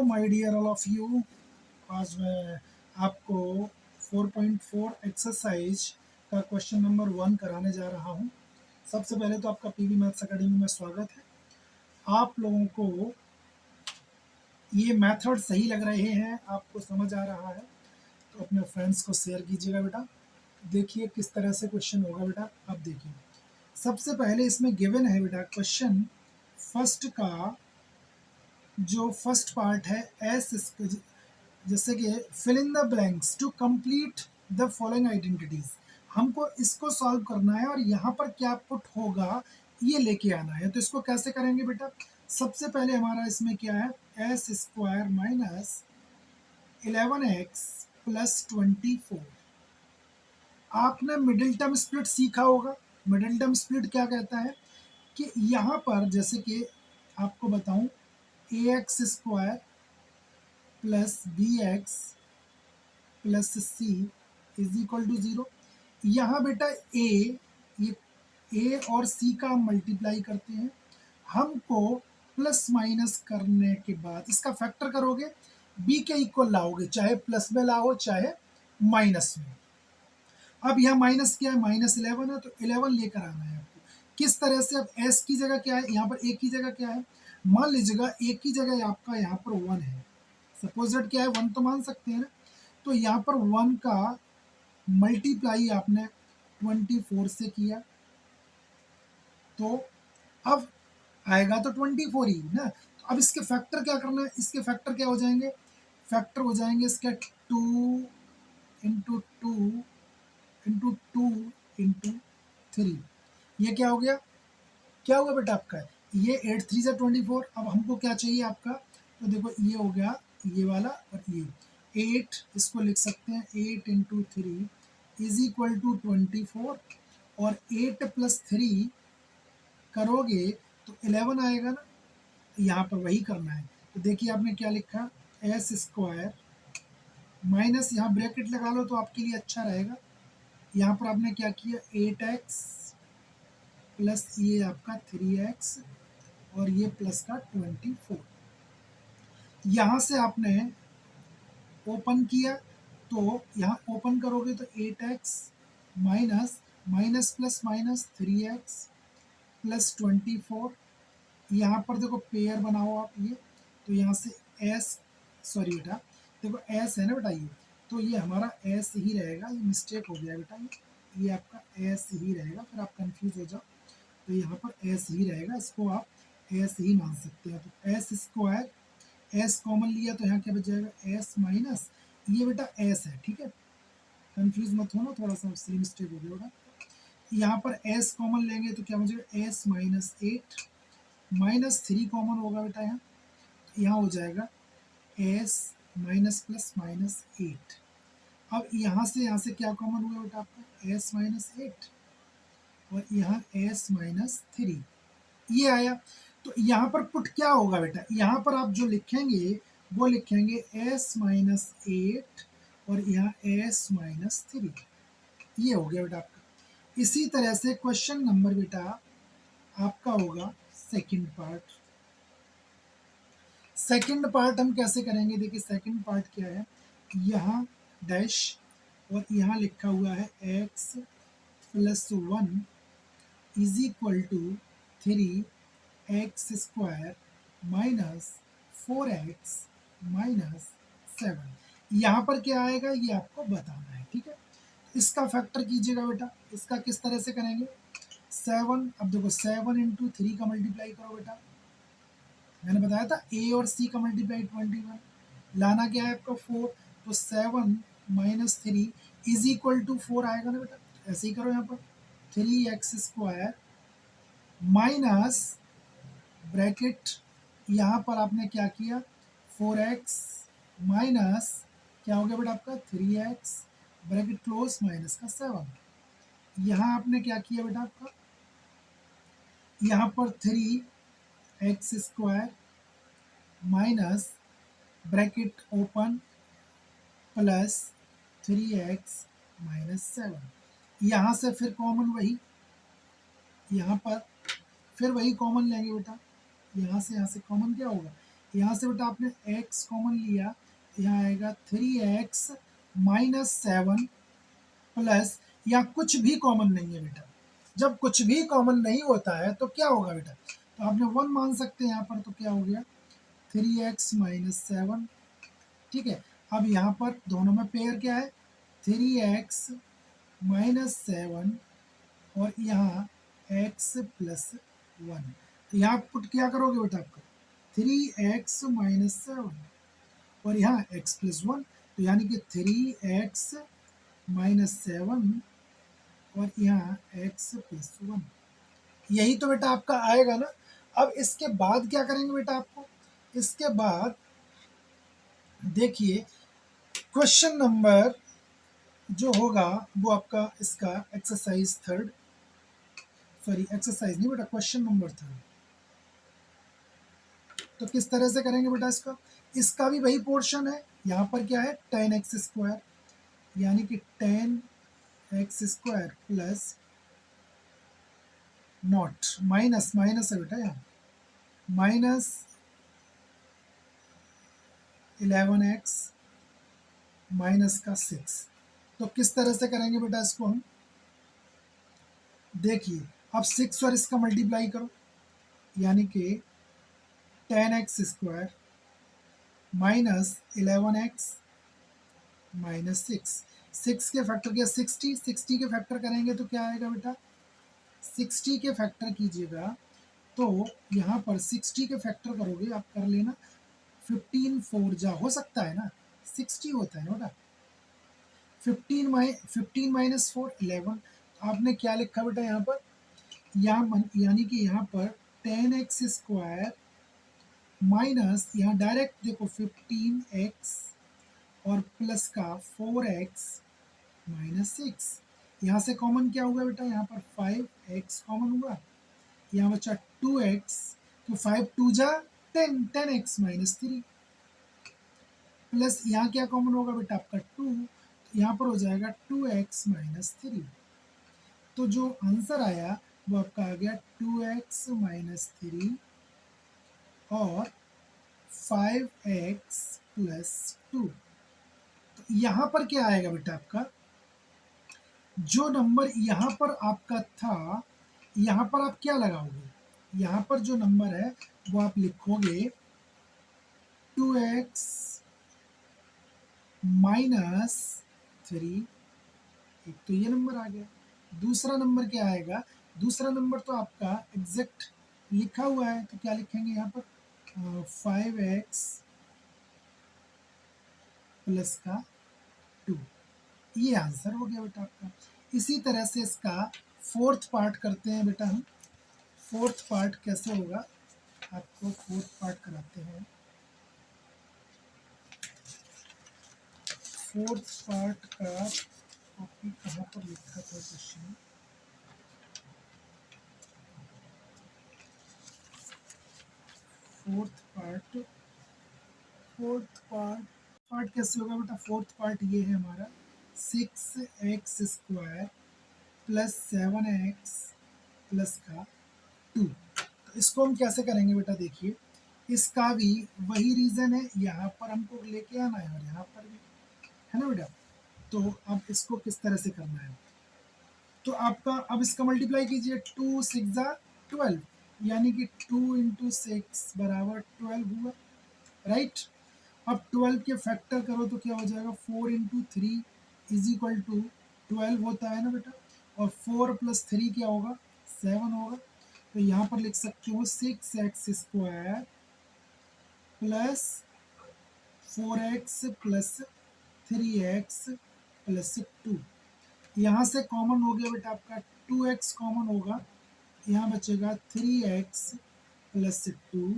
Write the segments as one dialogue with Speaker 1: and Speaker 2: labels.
Speaker 1: My dear all of you. आज मैं आपको 4.4 एक्सरसाइज का क्वेश्चन नंबर 1 कराने जा रहा हूं। सबसे पहले तो आपका पीवी मैथ्स एकेडमी में स्वागत है। आप लोगों को ये मेथड सही लग रहे हैं, आपको समझ आ रहा है तो अपने फ्रेंड्स को शेयर कीजिएगा बेटा। देखिए किस तरह से क्वेश्चन होगा बेटा। अब देखिए सबसे पहले इसमें गिवन है बेटा क्वेश्चन फर्स्ट का जो फर्स्ट पार्ट है एस, जैसे कि fill in the blanks to complete the following identities. हमको इसको सॉल्व करना है और यहाँ पर क्या पुट होगा ये लेके आना है। तो इसको कैसे करेंगे बेटा? सबसे पहले हमारा इसमें क्या है, S square minus 11x plus 24। आपने मिडिल टर्म स्प्लिट सीखा होगा। मिडिल टर्म स्प्लिट क्या कहता है कि यहाँ पर जैसे कि आपको बताऊं a x square plus B x plus c is equal to 0। यहाँ बेटा ये ए और सी का हम मल्टीप्लाई करते हैं। हमको प्लस माइनस करने के बाद इसका फैक्टर करोगे, बी के इक्वल लाओगे, चाहे प्लस में लाओ चाहे माइनस में। अब यहाँ माइनस क्या है, माइनस 11 है तो 11 लेकर आना है आपको। किस तरह से? अब एस की जगह क्या है, यहाँ पर ए की जगह क्या है, मान लीजिएगा ए की जगह आपका यहाँ पर 1 है। सपोज दैट क्या है, 1 तो मान सकते हैं ना। तो यहाँ पर 1 का मल्टीप्लाई आपने 24 से किया तो अब आएगा तो 24 ही ना। तो अब इसके फैक्टर क्या करना है, इसके फैक्टर क्या हो जाएंगे, फैक्टर हो जाएंगे इसके 2 इंटू 2 इंटू 2 इंटू 3। ये क्या हो गया, क्या होगा बेटा आपका, ये 8 3 से 24। अब हमको क्या चाहिए आपका, तो देखो ये हो गया ये वाला और ये 8, इसको लिख सकते हैं 8 इंटू 3 इज इक्वल टू 24 और 8 प्लस 3 करोगे तो 11 आएगा ना। यहाँ पर वही करना है। तो देखिए आपने क्या लिखा, एस स्क्वायर माइनस, यहाँ ब्रैकेट लगा लो तो आपके लिए अच्छा रहेगा। यहाँ पर आपने क्या किया, 8x प्लस ये आपका 3x और ये प्लस का 24। यहाँ से आपने ओपन किया तो यहाँ ओपन करोगे तो 8x minus minus plus minus 3x plus 24। यहाँ पर देखो पेयर बनाओ आप ये, तो यहाँ से s, सॉरी बेटा देखो s है ना बेटा, ये तो ये हमारा s ही रहेगा। ये मिस्टेक हो गया बेटा, ये आपका s ही रहेगा, फिर आप कंफ्यूज हो जाओ। तो यहाँ पर s ही रहेगा, इसको आप s ही मान सकते हैं। तो s स्क्वायर, s कॉमन लिया तो यहाँ क्या बच जाएगा, s माइनस ये बेटा s है, ठीक है, कंफ्यूज मत होना, थोड़ा सा इसलिए मिस्टेक हो गया बेटा। यहाँ पर s कॉमन लेंगे तो क्या बचेगा, s माइनस 8 माइनस 3 कॉमन होगा बेटा यहाँ, तो यहाँ हो जाएगा s माइनस प्लस माइनस 8। अब यहाँ से क्या कॉमन हुआ बेटा आपका, s माइनस 8 और यहाँ s माइनस 3 ये आया। तो यहाँ पर पुट क्या होगा बेटा, यहाँ पर आप जो लिखेंगे वो लिखेंगे s माइनस 8 और यहाँ s माइनस 3। ये हो गया बेटा आपका। इसी तरह से क्वेश्चन नंबर बेटा आपका होगा सेकंड पार्ट। सेकंड पार्ट हम कैसे करेंगे, देखिए सेकंड पार्ट क्या है, यहाँ डैश और यहाँ लिखा हुआ है x plus 1 is equal to 3x square minus 4x minus 7। यहाँ पर क्या आएगा ये आपको बताना है, ठीक है। इसका फैक्टर कीजिएगा बेटा, इसका किस तरह से करेंगे, 7, अब देखो 7 इंटू 3 का मल्टीप्लाई करो बेटा, मैंने बताया था a और c का मल्टीप्लाई 21, लाना क्या है आपका 4, तो 7 माइनस 3 इज इक्वल टू 4 आएगा ना बेटा। ऐसे ही करो यहाँ पर 3x स्क्वायर माइनस ब्रैकेट, यहाँ पर आपने क्या किया 4x माइनस क्या हो गया बेटा आपका 3x ब्रैकेट क्लोज माइनस का 7। यहाँ आपने क्या किया बेटा आपका, यहाँ पर 3x square minus bracket open plus 3x minus 7। यहाँ से फिर कॉमन वही, यहाँ पर फिर वही कॉमन लेंगे बेटा, यहाँ से कॉमन क्या होगा, यहाँ से बेटा आपने x कॉमन लिया, यहाँ आएगा 3x माइनस 7 प्लस, यहाँ कुछ भी कॉमन नहीं है बेटा। जब कुछ भी कॉमन नहीं होता है तो क्या होगा बेटा, तो आपने 1 मान सकते हैं यहाँ पर, तो क्या हो गया 3x माइनस 7। ठीक है, अब यहाँ पर दोनों में पेयर क्या है 3x माइनस 7 और यहाँ x प्लस 1। तो यहाँ पुट क्या करोगे बेटा आपका 3x माइनस 7 और यहाँ x प्लस 1, तो यानी कि 3x माइनस 7 और यहाँ x प्लस 1। यही तो बेटा आपका आएगा ना। अब इसके बाद क्या करेंगे बेटा आपको, इसके बाद देखिए क्वेश्चन नंबर जो होगा वो आपका इसका एक्सरसाइज थर्ड, सॉरी एक्सरसाइज नहीं बेटा, क्वेश्चन नंबर थर्ड। तो किस तरह से करेंगे बेटा इसका भी वही पोर्शन है। यहाँ पर क्या है tan x स्क्वायर, यानी कि tan x square plus not, minus minus है बेटा, यहाँ माइनस 11x माइनस का 6। तो किस तरह से करेंगे बेटा इसको हम, देखिए अब 6 और इसका मल्टीप्लाई करो, यानी कि tan x square minus 11x minus 6 के फैक्टर किया 60 के फैक्टर करेंगे तो क्या आएगा बेटा, 60 के फैक्टर कीजिएगा तो यहाँ पर 60 के फैक्टर करोगे आप, कर लेना 15 4 जा, हो सकता है ना 60 होता है ना बेटा, 15 माइनस 4 11। आपने क्या लिखा बेटा यहाँ पर, यानी कि यहाँ पर tan x स्क्वायर माइनस, यहाँ डायरेक्ट देखो 15x और प्लस का 4x माइनस 6। यहाँ से कॉमन क्या होगा बेटा, यहाँ पर 5x कॉमन हुआ, यहाँ बचा 2x, तो 5 2 जा 10, 10x माइनस 3 प्लस यहाँ क्या कॉमन होगा बेटा आपका 2, यहाँ पर हो जाएगा 2x माइनस 3। तो जो आंसर आया वो आपका आ गया 2x माइनस 3 और 5x प्लस 2। तो यहाँ पर क्या आएगा बेटा आपका, जो नंबर यहाँ पर आपका था, यहाँ पर आप क्या लगाओगे, यहाँ पर जो नंबर है वो आप लिखोगे 2x माइनस 3। एक तो ये नंबर आ गया, दूसरा नंबर क्या आएगा, दूसरा नंबर तो आपका एग्जैक्ट लिखा हुआ है, तो क्या लिखेंगे यहाँ पर 5x प्लस का 2। ये आंसर हो गया बेटा आपका। इसी तरह से इसका फोर्थ पार्ट करते हैं बेटा हम। फोर्थ पार्ट कैसे होगा, आपको फोर्थ पार्ट कराते हैं। फोर्थ पार्ट का कॉपी कहाँ पर लिखा था क्वेश्चन, फोर्थ पार्ट कैसे होगा बेटा, फोर्थ पार्ट ये है हमारा 6x square plus 7x plus का 2। तो इसको हम कैसे करेंगे बेटा, देखिए इसका भी वही रीज़न है, यहाँ पर हमको लेके आना है और यहाँ पर भी, है ना बेटा। तो अब इसको किस तरह से करना है, तो आपका अब इसका मल्टीप्लाई कीजिए, 2 6 जा 12, यानी कि 2 इंटू 6 बराबर 12 हुआ, राइट। अब 12 के फैक्टर करो तो क्या हो जाएगा, 4 इंटू 3 इज इक्वल टू 12 होता है ना बेटा, और 4 प्लस 3 क्या होगा 7 होगा। तो यहाँ पर लिख सकते हो 6x square plus 4x plus 3x plus 2। यहाँ से कॉमन हो गया बेटा आपका 2x कॉमन होगा, यहाँ बचेगा 3x प्लस 2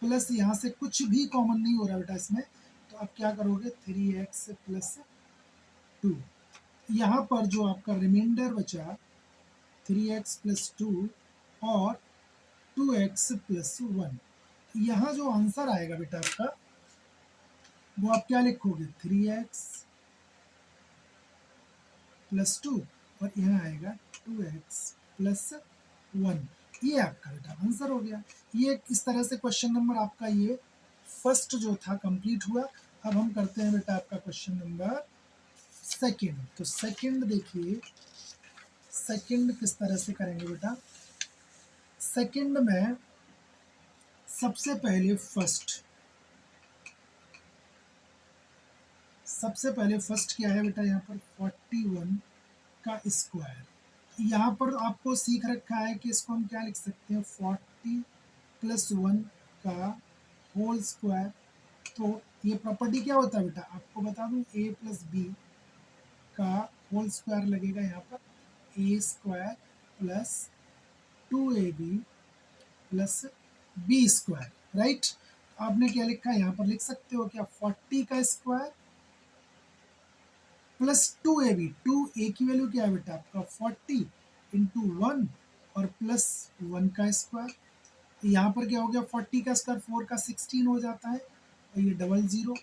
Speaker 1: प्लस यहाँ से कुछ भी कॉमन नहीं हो रहा बेटा इसमें, तो आप क्या करोगे 3x प्लस 2। यहाँ पर जो आपका रिमाइंडर बचा 3x प्लस 2 और 2x प्लस 1। यहाँ जो आंसर आएगा बेटा आपका वो आप क्या लिखोगे 3x प्लस 2 और यहाँ आएगा 2x प्लस 1। ये आपका बेटा आंसर हो गया। ये इस तरह से क्वेश्चन नंबर आपका ये फर्स्ट जो था कंप्लीट हुआ। अब हम करते हैं बेटा आपका क्वेश्चन नंबर सेकंड। तो सेकंड देखिए, सेकंड किस तरह से करेंगे बेटा। सेकंड में सबसे पहले फर्स्ट क्या है बेटा, यहाँ पर 41 का स्क्वायर। यहाँ पर आपको सीख रखा है कि इसको हम क्या लिख सकते हैं, 40 + 1 का होल स्क्वायर। तो ये प्रॉपर्टी क्या होता है बेटा, आपको बता दूं, a + b का होल स्क्वायर लगेगा यहाँ पर, a² + 2ab + b², राइट। आपने क्या लिखा है यहाँ पर, लिख सकते हो क्या, 40 का स्क्वायर + 2ab। 2a की वैल्यू क्या है बेटा आपका 40 × 1 और +1 का स्क्वायर। यहाँ पर क्या हो गया, 40 का स्क्वायर 4 का 16 हो जाता है, और ये 00,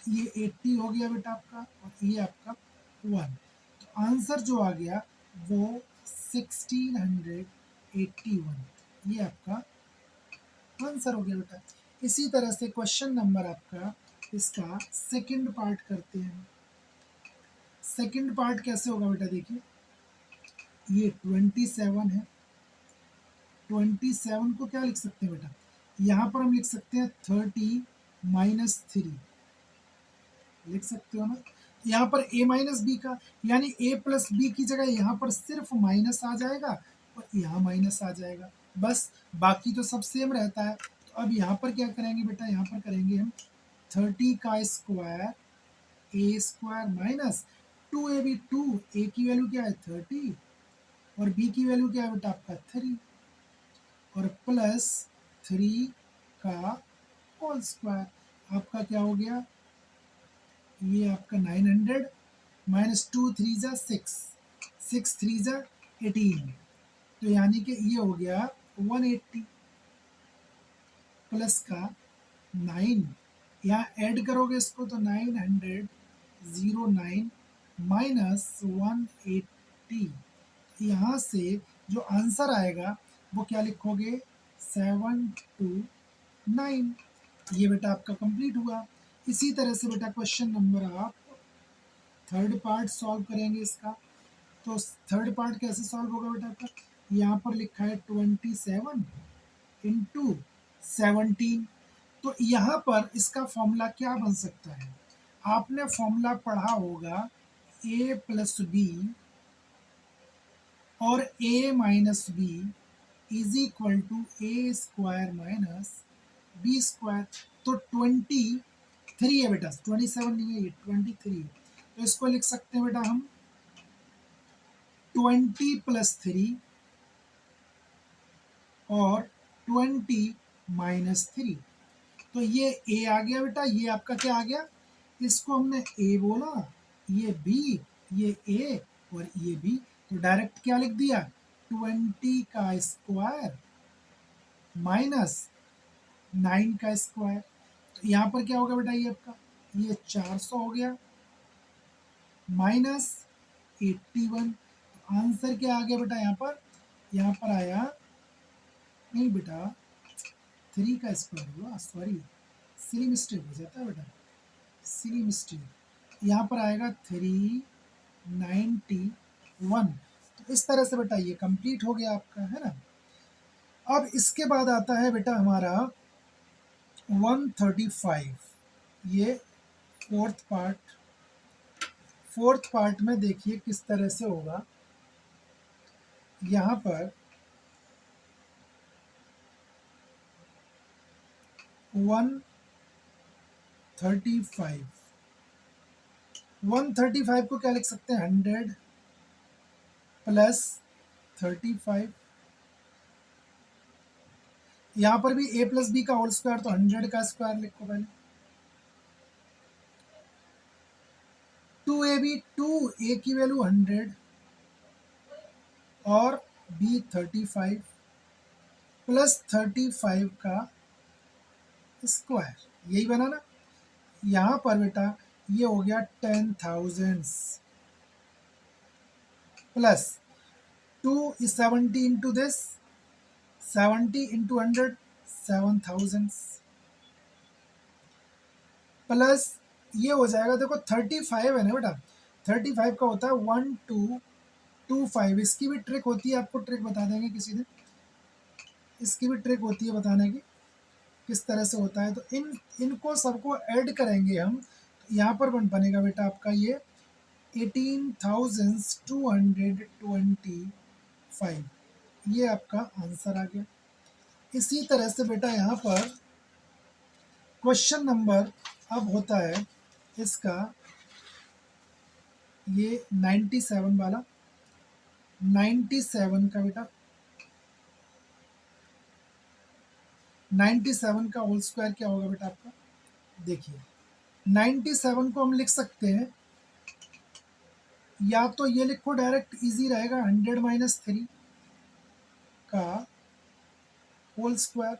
Speaker 1: ये 80 हो गया बेटा आपका, और ये आपका 1। तो आंसर जो आ गया वो 1681, ये आपका आंसर हो गया बेटा। इसी तरह से क्वेश्चन नंबर आपका इसका सेकंड पार्ट करते हैं। सेकंड पार्ट कैसे होगा बेटा, देखिए ये 27 है। 27 को क्या लिख सकते हैं बेटा, यहाँ पर हम लिख सकते हैं 30 - 3, लिख सकते हो ना। यहाँ पर a - b का, यानी a + b की जगह यहाँ पर सिर्फ माइनस आ जाएगा और यहाँ माइनस आ जाएगा, बस, बाकी तो सब सेम रहता है। तो अब यहाँ पर क्या करेंगे बेटा, यहाँ पर करेंगे हम 30 का स्क्वायर a² - 2ab। 2a की वैल्यू क्या है 30 और b की वैल्यू क्या है बेटा आपका 3, और +3 का होल स्क्वायर। आपका क्या हो गया, ये आपका 900 - 2 3 = 6, 6 3 = 18, तो यानी कि ये हो गया 180 प्लस का 9, यहाँ ऐड करोगे इसको तो 909 - 180, यहाँ से जो आंसर आएगा वो क्या लिखोगे 729। ये बेटा आपका कंप्लीट हुआ। इसी तरह से बेटा क्वेश्चन नंबर आप थर्ड पार्ट सॉल्व करेंगे इसका। तो थर्ड पार्ट कैसे सॉल्व होगा बेटा आपका, यहाँ पर लिखा है 27 × 17। तो यहाँ पर इसका फॉर्मूला क्या बन सकता है, आपने फॉर्मूला पढ़ा होगा a + b और a - b = a² - b²। तो 23 है बेटा, 27 नहीं है, ये 23 है। तो इसको लिख सकते हैं बेटा हम 20 + 3 और 20 - 3। तो ये a आ गया बेटा, ये आपका क्या आ गया, इसको हमने a बोला, ये b, ये a और ये b, तो डायरेक्ट क्या लिख दिया 20 का स्क्वायर - 9 का स्क्वायर। तो यहाँ पर क्या होगा बेटा, ये आपका ये 400 हो गया -81। तो आंसर क्या आ गया बेटा, यहाँ पर आया, नहीं बेटा 3 का स्क्वायर हुआ, सॉरी, सिली मिस्टेक हो जाता है बेटा, सिली मिस्टेक। यहाँ पर आएगा 391। तो इस तरह से बेटा ये कंप्लीट हो गया आपका, है ना। अब इसके बाद आता है बेटा हमारा 135, ये फोर्थ पार्ट में देखिए किस तरह से होगा। यहाँ पर 135 को क्या लिख सकते हैं 100 + 35। यहाँ पर भी a + b का होल स्क्वायर, तो 100 का स्क्वायर लिखो पहले। 2ab, 2a की वैल्यू 100 और b 35 + 35 का स्क्वायर, यही बना ना। यहाँ पर बेटा ये हो गया 10,000 plus 2 is 70 into this 70 into 100 7000 plus ये हो जाएगा, देखो 35 है ना बेटा, 35 का होता है 1225। इसकी भी ट्रिक होती है, आपको ट्रिक बता देंगे किसी दिन, इसकी भी ट्रिक होती है बताने की किस तरह से होता है। तो इनको सबको ऐड करेंगे हम, तो यहाँ पर बनेगा बेटा आपका ये 18,225, ये आपका आंसर आ गया। इसी तरह से बेटा यहाँ पर क्वेश्चन नंबर अब होता है इसका ये 97 वाला, 97 का बेटा, 97 का होल स्क्वायर क्या होगा बेटा आपका, देखिए 97 को हम लिख सकते हैं, या तो ये लिखो डायरेक्ट, इजी रहेगा, 100 माइनस 3 का होल स्क्वायर।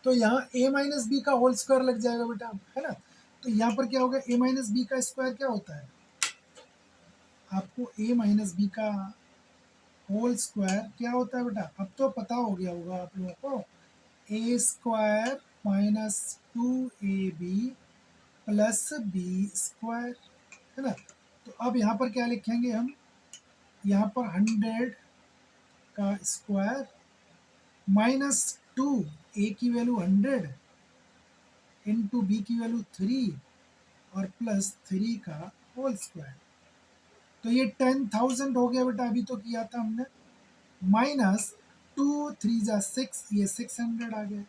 Speaker 1: तो यहाँ a माइनस बी का होल स्क्वायर लग जाएगा बेटा, है ना। तो यहाँ पर क्या होगा, a माइनस बी का स्क्वायर क्या होता है, आपको a माइनस बी का होल स्क्वायर क्या होता है बेटा, अब तो पता हो गया होगा आप लोगों को, a square minus 2ab plus b square, है ना। तो अब यहाँ पर क्या लिखेंगे हम, यहाँ पर 100 का स्क्वायर माइनस 2, ए की वैल्यू 100 इंटू बी की वैल्यू 3 और प्लस 3 का होल स्क्वायर। तो ये 10,000 हो गया बेटा, अभी तो किया था हमने, माइनस 2 3 जा 6, ये 600 आ गया,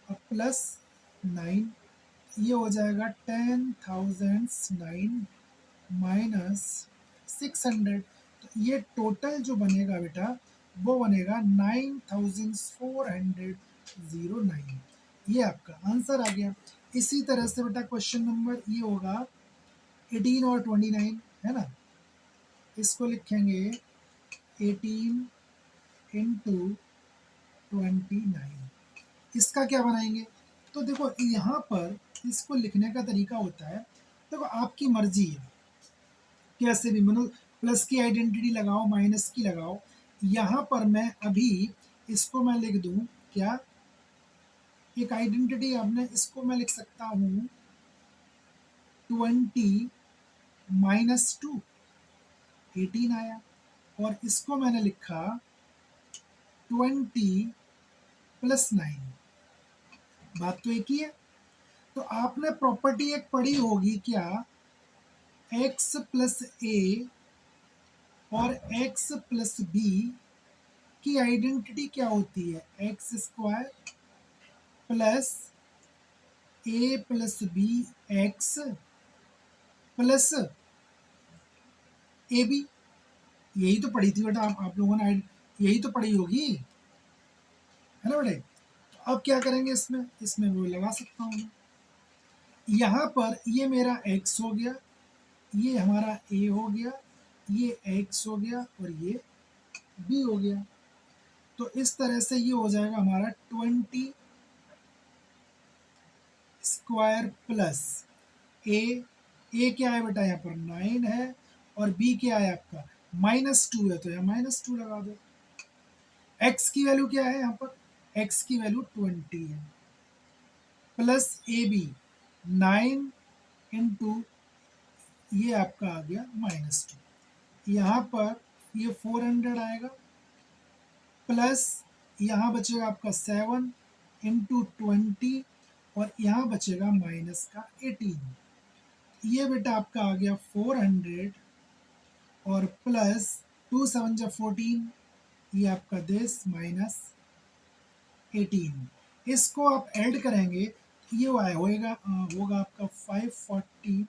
Speaker 1: और प्लस 9, ये हो जाएगा 10,009 माइनस 600। तो ये टोटल जो बनेगा बेटा वो बनेगा 9,409, ये आपका आंसर आ गया। इसी तरह से बेटा क्वेश्चन नंबर ये होगा 18 और 29, है ना, इसको लिखेंगे 18 इंटू 29, इसका क्या बनाएंगे। तो देखो यहाँ पर इसको लिखने का तरीका होता है, देखो आपकी मर्जी है, कैसे भी मतलब प्लस की आइडेंटिटी लगाओ माइनस की लगाओ। यहाँ पर मैं अभी इसको मैं लिख दूँ क्या, एक आइडेंटिटी आपने, इसको मैं लिख सकता हूँ 20 माइनस 2, 18 आया, और इसको मैंने लिखा 20 प्लस 9, बात तो एक ही है। तो आपने प्रॉपर्टी एक पढ़ी होगी क्या, x प्लस ए और x प्लस बी की आइडेंटिटी क्या होती है, X square plus A plus B x plus A B, यही तो पढ़ी थी बेटा आप लोगों ने, यही तो पढ़ी होगी, है ना बेटे। तो अब क्या करेंगे, इसमें वो लगा सकता हूँ मैं, यहाँ पर ये मेरा x हो गया, ये हमारा a हो गया, ये x हो गया और ये b हो गया। तो इस तरह से ये हो जाएगा हमारा 20 स्क्वायर प्लस ए क्या है बेटा, यहाँ पर 9 है, और बी क्या है आपका -2 है, तो यहाँ -2 लगा दो। x की वैल्यू क्या है, यहाँ पर x की वैल्यू 20 है, प्लस ए बी 9 इंटू ये आपका आ गया -2, यहाँ पर ये 400 आएगा, प्लस यहाँ बचेगा आपका 7 इंटू 20, और यहाँ बचेगा माइनस का 18, ये बेटा आपका आ गया 400, और प्लस 2 7 जा 14, ये आपका देश माइनस 18, इसको आप ऐड करेंगे ये होगा आपका 540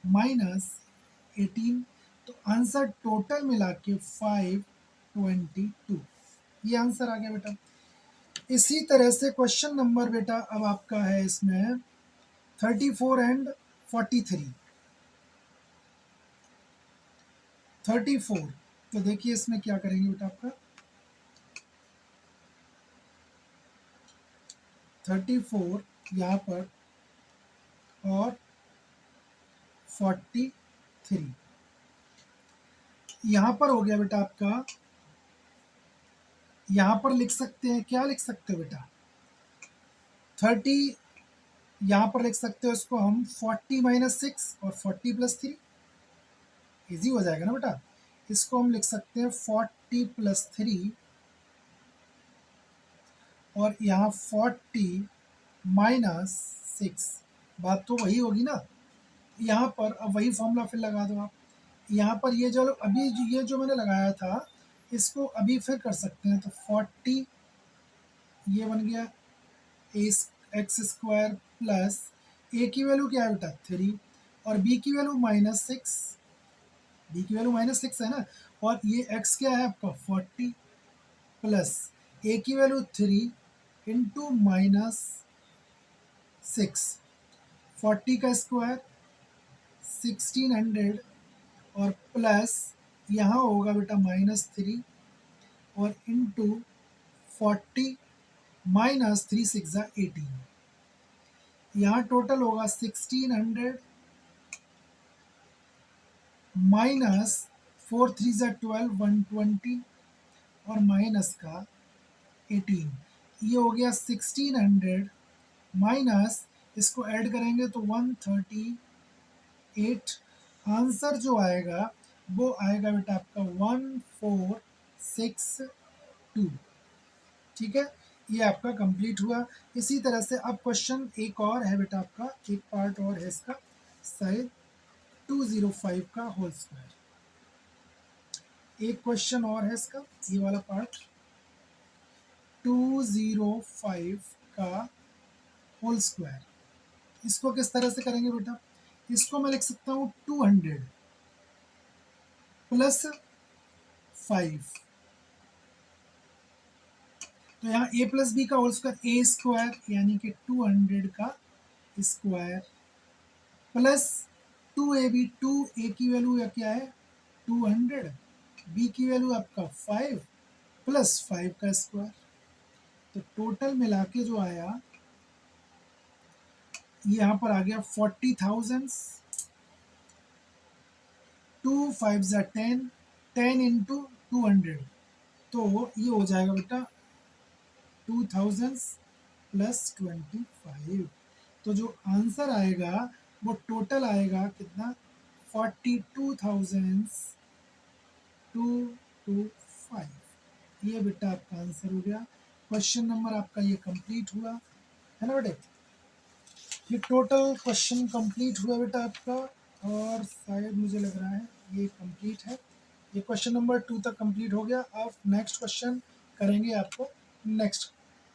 Speaker 1: माइनस 18, तो आंसर टोटल मिला के 522, ये आंसर आ गया बेटा। इसी तरह से क्वेश्चन नंबर बेटा अब आपका है इसमें 34 एंड 43, 34, तो देखिए इसमें क्या करेंगे बेटा आपका 34 यहाँ पर और 43 यहाँ पर हो गया बेटा आपका यहाँ पर लिख सकते हैं, क्या लिख सकते हो बेटा, 30, यहाँ पर लिख सकते हो इसको हम 40 माइनस 6 और 40 प्लस 3, ईजी हो जाएगा ना बेटा। इसको हम लिख सकते हैं 40 प्लस 3 और यहाँ 40 माइनस 6, बात तो वही होगी ना। यहाँ पर अब वही फॉर्मूला फिर लगा दो आप। यहाँ पर ये जो अभी ये जो मैंने लगाया था इसको अभी फिर कर सकते हैं, तो 40 ये बन गया एक्स स्क्वायर प्लस ए की वैल्यू क्या है बेटा 3 और बी की वैल्यू -6, बी की वैल्यू -6 है ना, और ये एक्स क्या है आपका 40 प्लस ए की वैल्यू 3 इंटू -6, 40 का स्क्वायर 1600 और प्लस यहाँ होगा बेटा -3 और इंटू 40 -3 6 18, यहाँ टोटल होगा 1600 माइनस 4 3 12 120 और माइनस का 18, ये हो गया 1600 माइनस, इसको ऐड करेंगे तो 138, आंसर जो आएगा वो आएगा बेटा आपका 1462। ठीक है, ये आपका कंप्लीट हुआ। इसी तरह से अब क्वेश्चन एक और है बेटा आपका, एक पार्ट और है इसका, शायद 205 का होल स्क्वायर, एक क्वेश्चन और है इसका, ये वाला पार्ट 205 का होल स्क्वायर। इसको किस तरह से करेंगे बेटा, इसको मैं लिख सकता हूँ 200 प्लस 5, तो यहाँ a प्लस बी का होल स्क्वायर ए स्क्वायर यानी कि 200 का स्क्वायर प्लस 2ab, 2a की वैल्यू या क्या है 200, b की वैल्यू आपका 5 प्लस 5 का स्क्वायर, तो टोटल मिला के जो आया यहाँ पर आ गया 40,000, 2 5 10, 10 इंटू 200, तो ये हो जाएगा बेटा 2000 प्लस 25, तो जो आंसर आएगा वो टोटल आएगा कितना 42,225, ये बेटा आपका आंसर हो गया। क्वेश्चन नंबर आपका ये कंप्लीट हुआ है ना बेटे, ये टोटल क्वेश्चन कंप्लीट हुआ बेटा आपका, और शायद मुझे लग रहा है ये कंप्लीट है, ये क्वेश्चन नंबर 2 तक कंप्लीट हो गया। अब नेक्स्ट क्वेश्चन करेंगे आपको नेक्स्ट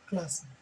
Speaker 1: क्लास में।